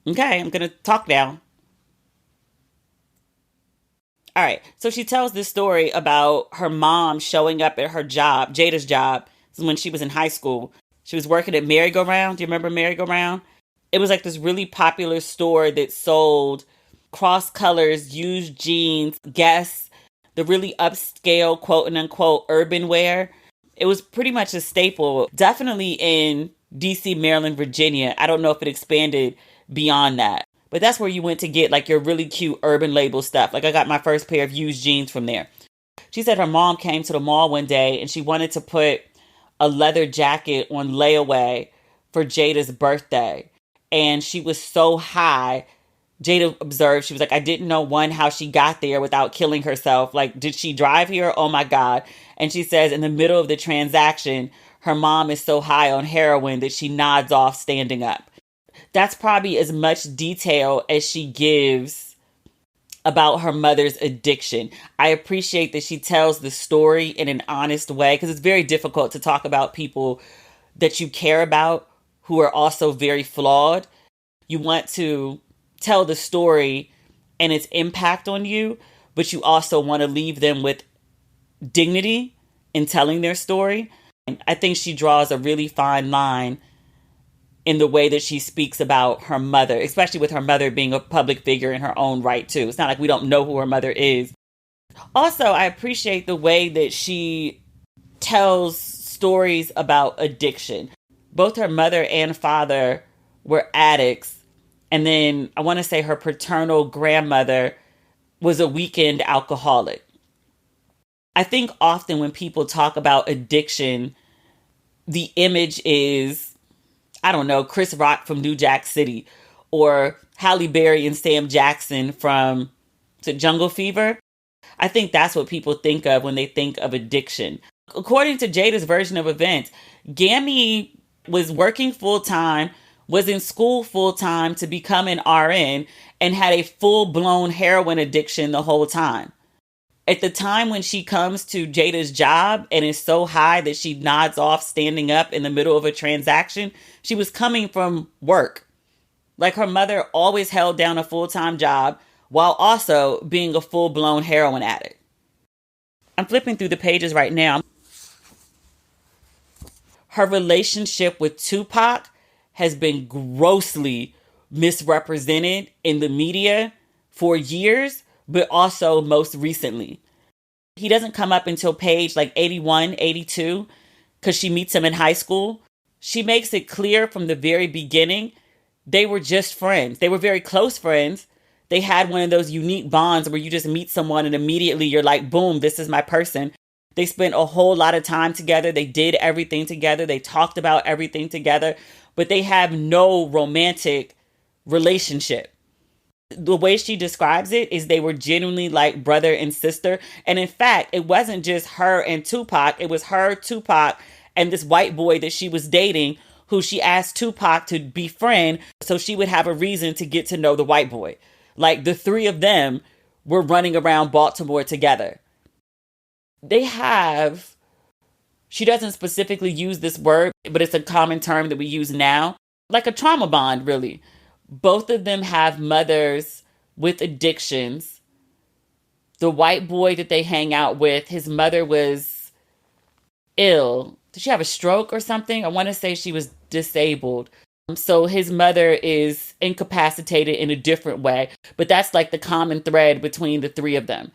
Okay, I'm going to talk now. All right, so she tells this story about her mom showing up at her job, Jada's job. This is when she was in high school. She was working at Merry-Go-Round. Do you remember Merry-Go-Round? It was like this really popular store that sold cross colors, used jeans, Guess, the really upscale, quote and unquote, urban wear. It was pretty much a staple, definitely in DC, Maryland, Virginia. I don't know if it expanded beyond that. But that's where you went to get like your really cute urban label stuff. Like I got my first pair of used jeans from there. She said her mom came to the mall one day and she wanted to put a leather jacket on layaway for Jada's birthday. And she was so high. Jada observed, she was like, I didn't know, one, how she got there without killing herself. Like, did she drive here? Oh my God. And she says in the middle of the transaction, her mom is so high on heroin that she nods off standing up. That's probably as much detail as she gives about her mother's addiction. I appreciate that she tells the story in an honest way because it's very difficult to talk about people that you care about who are also very flawed. You want to tell the story and its impact on you, but you also want to leave them with dignity in telling their story. And I think she draws a really fine line in the way that she speaks about her mother, especially with her mother being a public figure in her own right, too. It's not like we don't know who her mother is. Also, I appreciate the way that she tells stories about addiction. Both her mother and father were addicts. And then I want to say her paternal grandmother was a weekend alcoholic. I think often when people talk about addiction, the image is, I don't know, Chris Rock from New Jack City or Halle Berry and Sam Jackson from Jungle Fever. I think that's what people think of when they think of addiction. According to Jada's version of events, Gammy was working full-time, was in school full-time to become an RN, and had a full-blown heroin addiction the whole time. At the time when she comes to Jada's job and is so high that she nods off standing up in the middle of a transaction, she was coming from work. Like her mother always held down a full-time job while also being a full-blown heroin addict. I'm flipping through the pages right now. Her relationship with Tupac has been grossly misrepresented in the media for years, but also most recently. He doesn't come up until page like 81, 82, because she meets him in high school. She makes it clear from the very beginning, they were just friends. They were very close friends. They had one of those unique bonds where you just meet someone and immediately you're like, boom, this is my person. They spent a whole lot of time together. They did everything together. They talked about everything together, but they have no romantic relationship. The way she describes it is they were genuinely like brother and sister. And in fact, it wasn't just her and Tupac. It was her, Tupac, and this white boy that she was dating who she asked Tupac to befriend so she would have a reason to get to know the white boy. Like the three of them were running around Baltimore together. They have, she doesn't specifically use this word, but it's a common term that we use now, like a trauma bond, really. Both of them have mothers with addictions. The white boy that they hang out with, his mother was ill. Did she have a stroke or something? I want to say she was disabled. So his mother is incapacitated in a different way, but that's like the common thread between the three of them.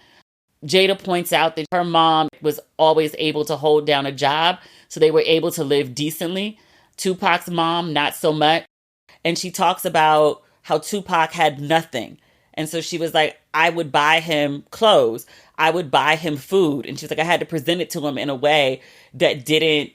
Jada points out that her mom was always able to hold down a job, so they were able to live decently. Tupac's mom, not so much. And she talks about how Tupac had nothing. And so she was like, I would buy him clothes. I would buy him food. And she's like, I had to present it to him in a way that didn't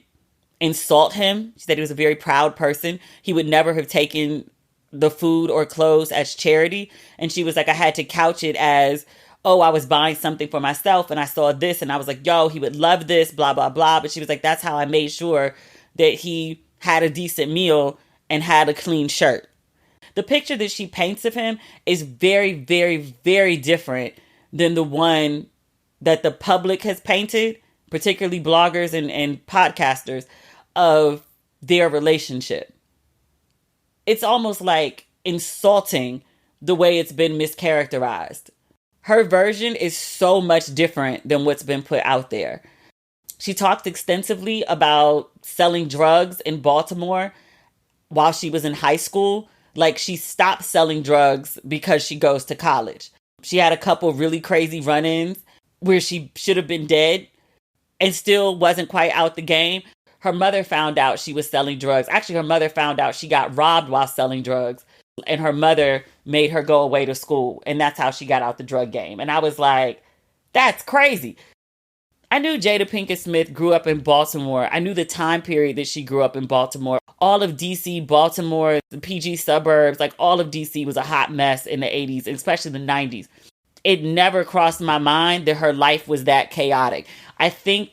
insult him. She said he was a very proud person. He would never have taken the food or clothes as charity. And she was like, I had to couch it as, oh, I was buying something for myself and I saw this and I was like, yo, he would love this, blah, blah, blah. But she was like, that's how I made sure that he had a decent meal and had a clean shirt. The picture that she paints of him is very, very, very different than the one that the public has painted, particularly bloggers and podcasters, of their relationship. It's almost like insulting the way it's been mischaracterized. Her version is so much different than what's been put out there. She talked extensively about selling drugs in Baltimore while she was in high school. Like, she stopped selling drugs because she goes to college. She had a couple really crazy run-ins where she should have been dead and still wasn't quite out the game. Her mother found out she was selling drugs. Actually, her mother found out she got robbed while selling drugs. And her mother made her go away to school. And that's how she got out the drug game. And I was like, that's crazy. I knew Jada Pinkett Smith grew up in Baltimore. I knew the time period that she grew up in Baltimore. All of DC, Baltimore, the PG suburbs, like all of DC was a hot mess in the 80s, especially the 90s. It never crossed my mind that her life was that chaotic. I think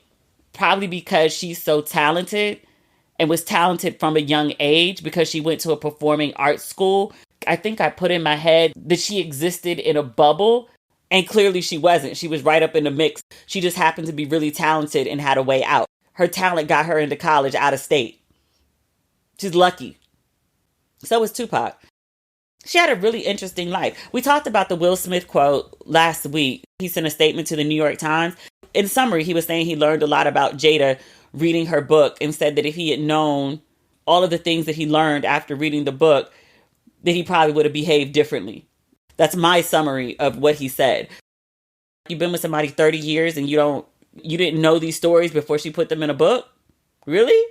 probably because she's so talented and was talented from a young age because she went to a performing arts school. I think I put in my head that she existed in a bubble. And clearly she wasn't. She was right up in the mix. She just happened to be really talented and had a way out. Her talent got her into college out of state. She's lucky. So was Tupac. She had a really interesting life. We talked about the Will Smith quote last week. He sent a statement to the New York Times. In summary, he was saying he learned a lot about Jada reading her book and said that if he had known all of the things that he learned after reading the book, that he probably would have behaved differently. That's my summary of what he said. You've been with somebody 30 years and you didn't know these stories before she put them in a book? Really?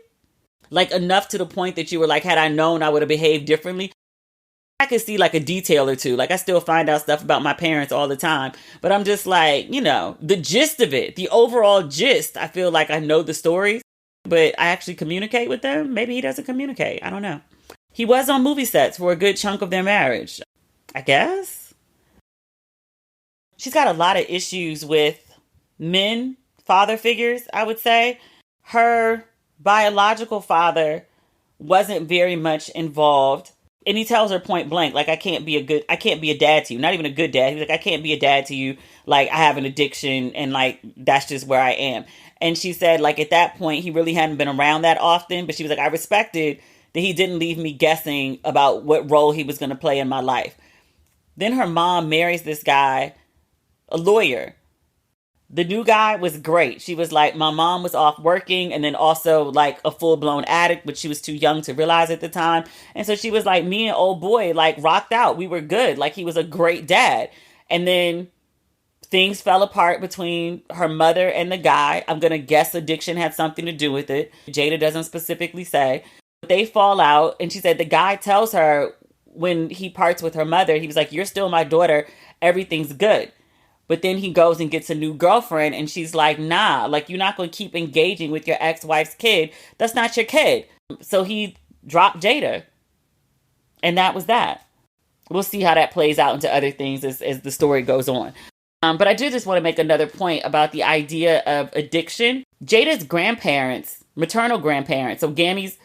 Like enough to the point that you were like, had I known, I would have behaved differently. I could see like a detail or two. Like I still find out stuff about my parents all the time. But I'm just like, the gist of it, the overall gist, I feel like I know the stories, but I actually communicate with them. Maybe he doesn't communicate. I don't know. He was on movie sets for a good chunk of their marriage, I guess. She's got a lot of issues with men, father figures, I would say. Her biological father wasn't very much involved. And he tells her point blank, like, I can't be a dad to you. Not even a good dad. He's like, I can't be a dad to you. Like, I have an addiction and like, that's just where I am. And she said, like, at that point, he really hadn't been around that often. But she was like, I respected that he didn't leave me guessing about what role he was going to play in my life. Then her mom marries this guy, a lawyer. The new guy was great. She was like, my mom was off working and then also like a full-blown addict, but she was too young to realize at the time. And so she was like, me and old boy like rocked out. We were good. Like he was a great dad. And then things fell apart between her mother and the guy. I'm going to guess addiction had something to do with it. Jada doesn't specifically say. They fall out. And she said the guy tells her when he parts with her mother, he was like, you're still my daughter. Everything's good. But then he goes and gets a new girlfriend and she's like, nah, like you're not going to keep engaging with your ex-wife's kid. That's not your kid. So he dropped Jada. And that was that. We'll see how that plays out into other things as the story goes on. But I do just want to make another point about the idea of addiction. Jada's grandparents, maternal grandparents, so Gammy's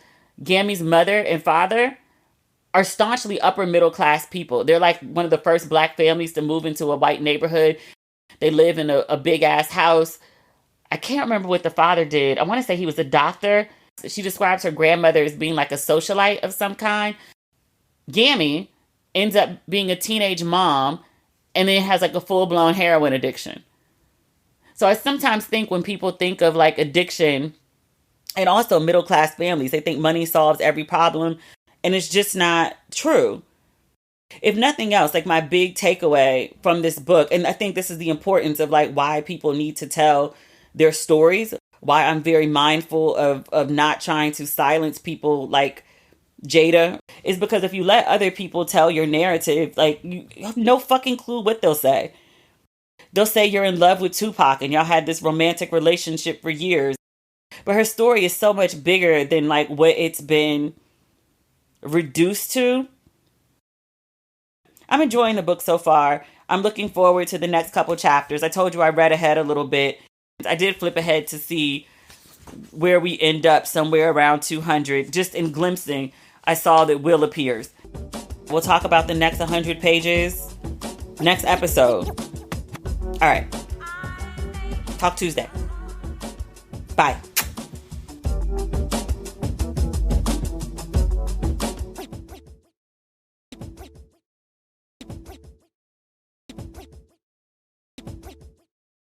mother and father are staunchly upper middle class people. They're like one of the first black families to move into a white neighborhood. They live in a big ass house. I can't remember what the father did. I want to say he was a doctor. She describes her grandmother as being like a socialite of some kind. Gammy ends up being a teenage mom and then has like a full-blown heroin addiction. So I sometimes think when people think of like addiction and also middle class families, they think money solves every problem. And it's just not true. If nothing else, like my big takeaway from this book, and I think this is the importance of like why people need to tell their stories, why I'm very mindful of not trying to silence people like Jada, is because if you let other people tell your narrative, like you have no fucking clue what they'll say. They'll say you're in love with Tupac and y'all had this romantic relationship for years. But her story is so much bigger than like what it's been reduced to. I'm enjoying the book so far. I'm looking forward to the next couple chapters. I told you I read ahead a little bit. I did flip ahead to see where we end up, somewhere around 200, just in glimpsing I saw that Will appears. We'll talk about the next 100 pages next episode. All right. Talk Tuesday. Bye.